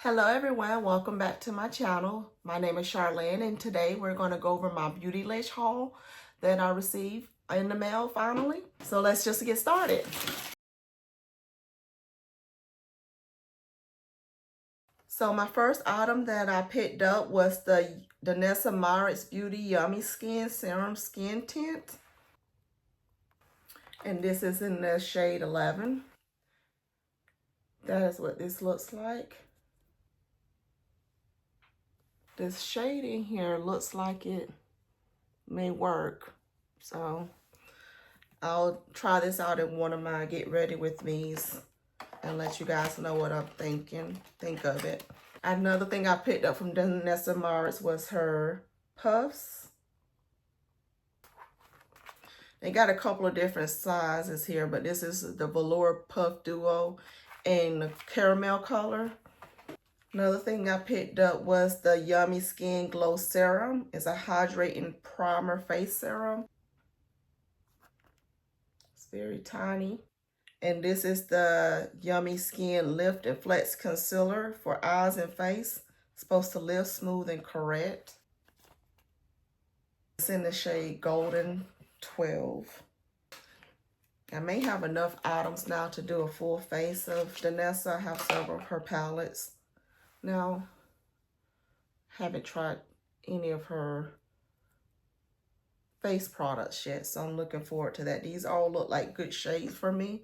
Hello everyone, welcome back to my channel. My name is Charlene and today we're going to go over my Beautylish haul that I received in the mail finally. So let's just get started. So my first item that I picked up was the Danessa Myricks Beauty Yummy Skin Serum Skin Tint. And this is in the shade 11. That is what this looks like. This shade in here looks like it may work. So I'll try this out in one of my get ready with me's and let you guys know what I'm think of it. Another thing I picked up from Danessa Myricks was her puffs. They got a couple of different sizes here, but this is the Velour Puff Duo in the caramel color. Another thing I picked up was the Yummy Skin Glow Serum. It's a hydrating primer face serum. It's very tiny. And this is the Yummy Skin Lift and Flex Concealer for eyes and face. It's supposed to lift, smooth, and correct. It's in the shade Golden 12. I may have enough items now to do a full face of Danessa. I have several of her palettes. Now, haven't tried any of her face products yet, so I'm looking forward to that. These all look like good shades for me,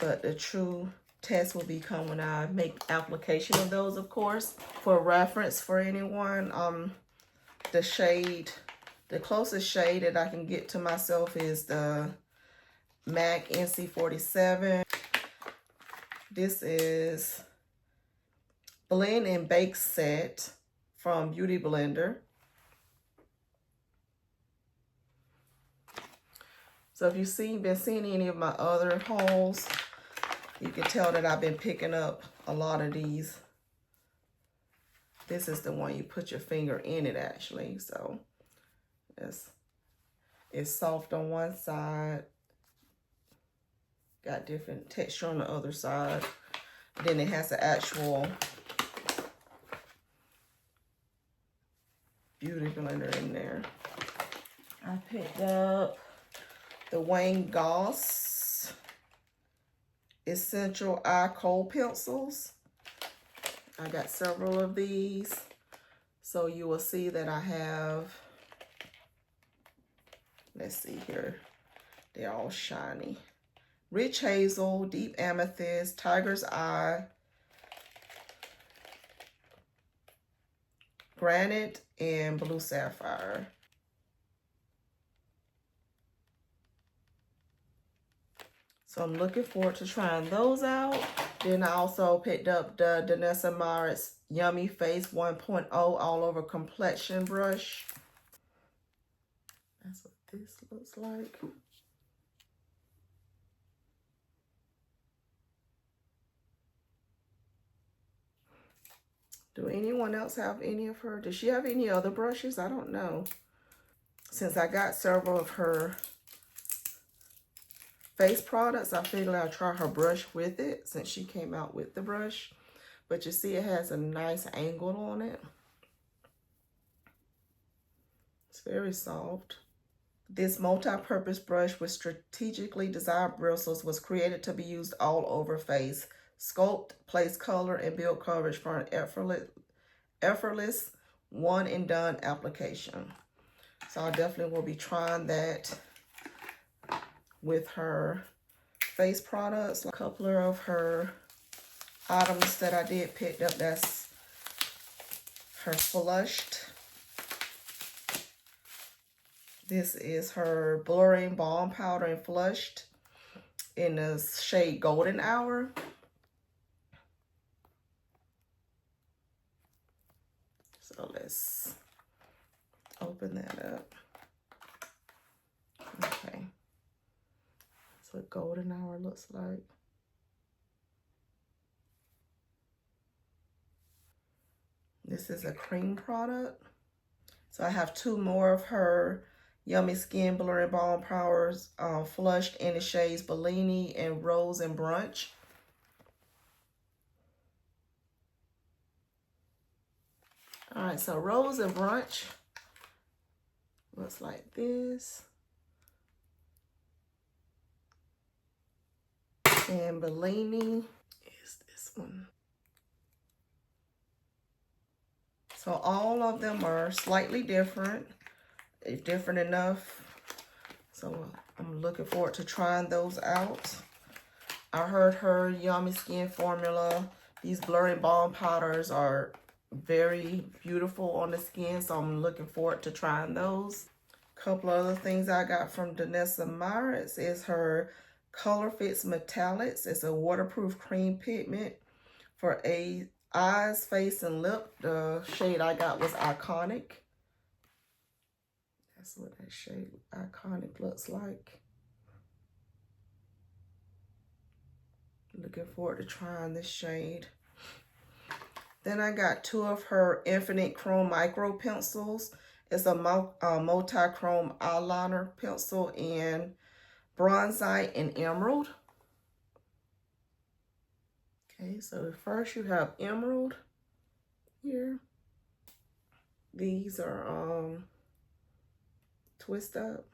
but the true test will become when I make application of those, of course. For reference for anyone, the closest shade that I can get to myself is the MAC NC47. This is Blend and Bake Set from Beauty Blender. So if you've been seeing any of my other hauls, you can tell that I've been picking up a lot of these. This is the one you put your finger in it actually. So it's soft on one side, got different texture on the other side. Then it has the actual Beauty Blender in there. I picked up the Wayne Goss Essential Eye Kohl Pencils. I got several of these. So you will see that I have, let's see here, they're all shiny. Rich Hazel, Deep Amethyst, Tiger's Eye, Granite, and Blue Sapphire. So I'm looking forward to trying those out. Then I also picked up the Danessa Myricks Yummy Face 1.0 All Over Complexion Brush. That's what this looks like. Do anyone else have any of her? Does she have any other brushes? I don't know. Since I got several of her face products, I figured I'll try her brush with it since she came out with the brush. But you see it has a nice angle on it. It's very soft. This multi-purpose brush with strategically designed bristles was created to be used all over face. Sculpt, place color, and build coverage for an effortless one and done application. So I definitely will be trying that with her face products. A couple of her items that I did pick up, that's her Flushed. This is her Blurring Balm Powder and Flushed in the shade Golden Hour. So let's open that up. Okay. That's what Golden Hour looks like. This is a cream product. So I have two more of her Yummy Skin Blurring Balm Powers flushed in the shades Bellini and Rose and Brunch. All right, so Rose and Brunch looks like this. And Bellini is this one. So all of them are slightly different. They're different enough. So I'm looking forward to trying those out. I heard her Yummy Skin formula. These blurring balm powders are very beautiful on the skin, so I'm looking forward to trying those. A couple other things I got from Danessa Myritz is her Color Fix Metallics. It's a waterproof cream pigment for eyes, face, and lip. The shade I got was Iconic. That's what that shade Iconic looks like. Looking forward to trying this shade. Then I got two of her Infinite Chrome Micro Pencils. It's a multi-chrome eyeliner pencil in Bronzite and Emerald. Okay, so first you have Emerald here. These are twist up.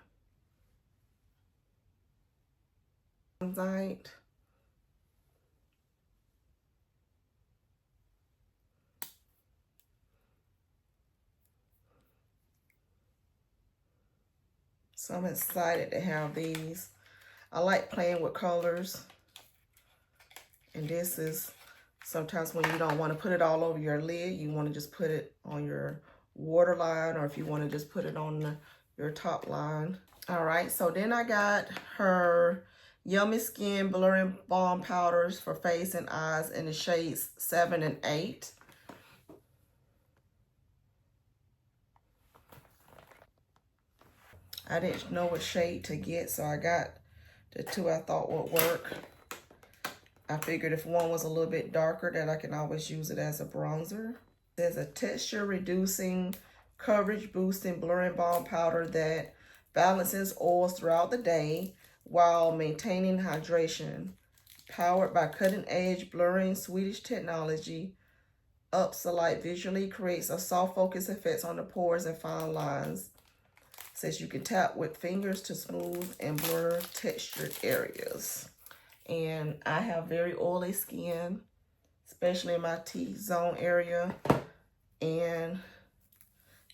Bronzite. So I'm excited to have these. I like playing with colors. And this is sometimes when you don't want to put it all over your lid, you want to just put it on your waterline, or if you want to just put it on your top line. All right, so then I got her Yummy Skin Blurring Balm Powders for face and eyes in the shades 7 and 8. I didn't know what shade to get, so I got the two I thought would work. I figured if one was a little bit darker, that I can always use it as a bronzer. There's a texture reducing, coverage boosting blurring balm powder that balances oils throughout the day while maintaining hydration. Powered by cutting edge blurring Swedish technology, Upsolite visually creates a soft focus effect on the pores and fine lines. Says you can tap with fingers to smooth and blur textured areas. And I have very oily skin, especially in my T-zone area. And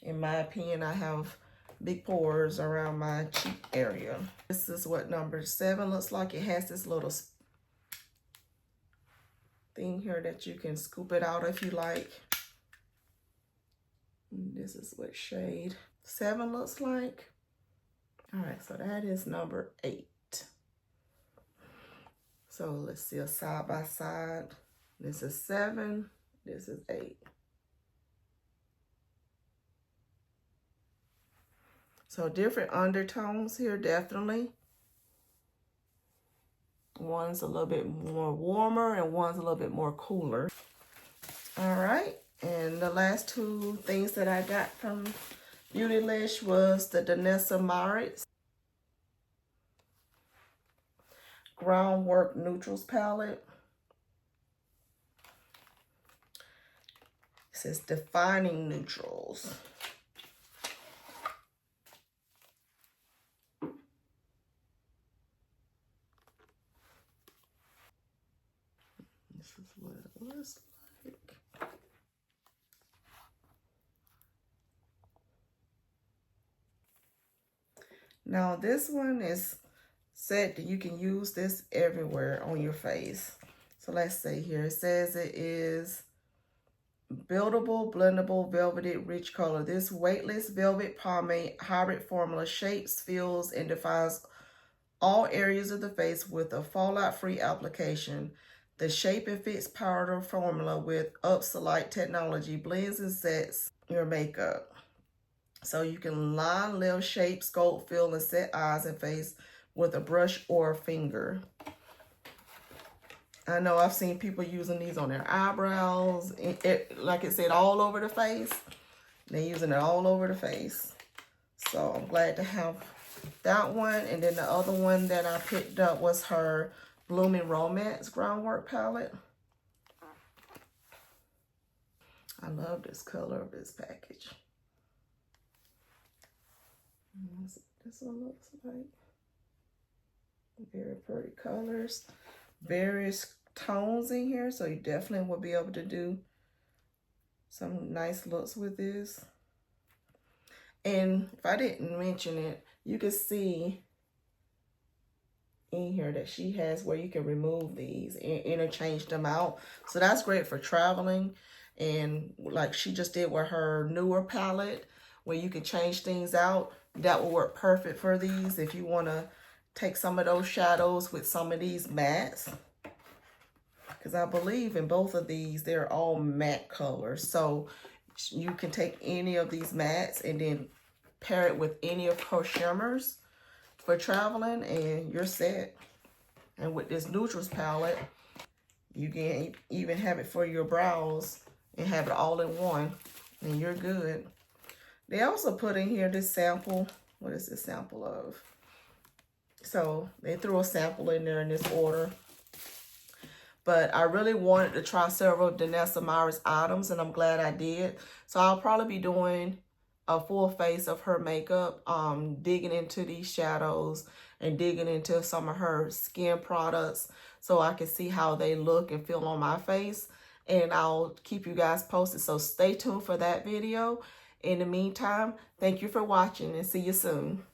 in my opinion, I have big pores around my cheek area. This is what number 7 looks like. It has this little thing here that you can scoop it out if you like. And this is what shade 7 looks like. All right, so that is number 8. So let's see a side by side. This is 7, this is 8. So different undertones here, definitely. One's a little bit more warmer and one's a little bit more cooler. All right, and the last two things that I got from Beautylish was the Danessa Myritz Groundwork Neutrals palette. It says Defining Neutrals. This is what it looks like. Now this one is said that you can use this everywhere on your face. So let's see here. It says it is buildable, blendable, velvety, rich color. This weightless velvet pomade hybrid formula shapes, fills, and defines all areas of the face with a fallout-free application. The Shape and Fix powder formula with Upsolite technology blends and sets your makeup. So you can line, lift, shape, sculpt, fill, and set eyes and face with a brush or a finger. I know I've seen people using these on their eyebrows. Like it said, all over the face. They're using it all over the face. So I'm glad to have that one. And then the other one that I picked up was her Blooming Romance Groundwork palette. I love this color of this package. That's what this one looks like. Very pretty colors. Various tones in here, so you definitely will be able to do some nice looks with this. And if I didn't mention it, you can see in here that she has where you can remove these and interchange them out. So that's great for traveling. And like she just did with her newer palette, where you can change things out. That will work perfect for these if you want to take some of those shadows with some of these mattes. Because I believe in both of these, they're all matte colors. So you can take any of these mattes and then pair it with any of her shimmers for traveling, and you're set. And with this neutrals palette, you can even have it for your brows and have it all in one, and you're good. They also put in here this sample. What is this sample of? So they threw a sample in there in this order. But I really wanted to try several of Danessa Myricks items, and I'm glad I did. So I'll probably be doing a full face of her makeup, digging into these shadows and digging into some of her skin products so I can see how they look and feel on my face. And I'll keep you guys posted. So stay tuned for that video. In the meantime, thank you for watching and see you soon.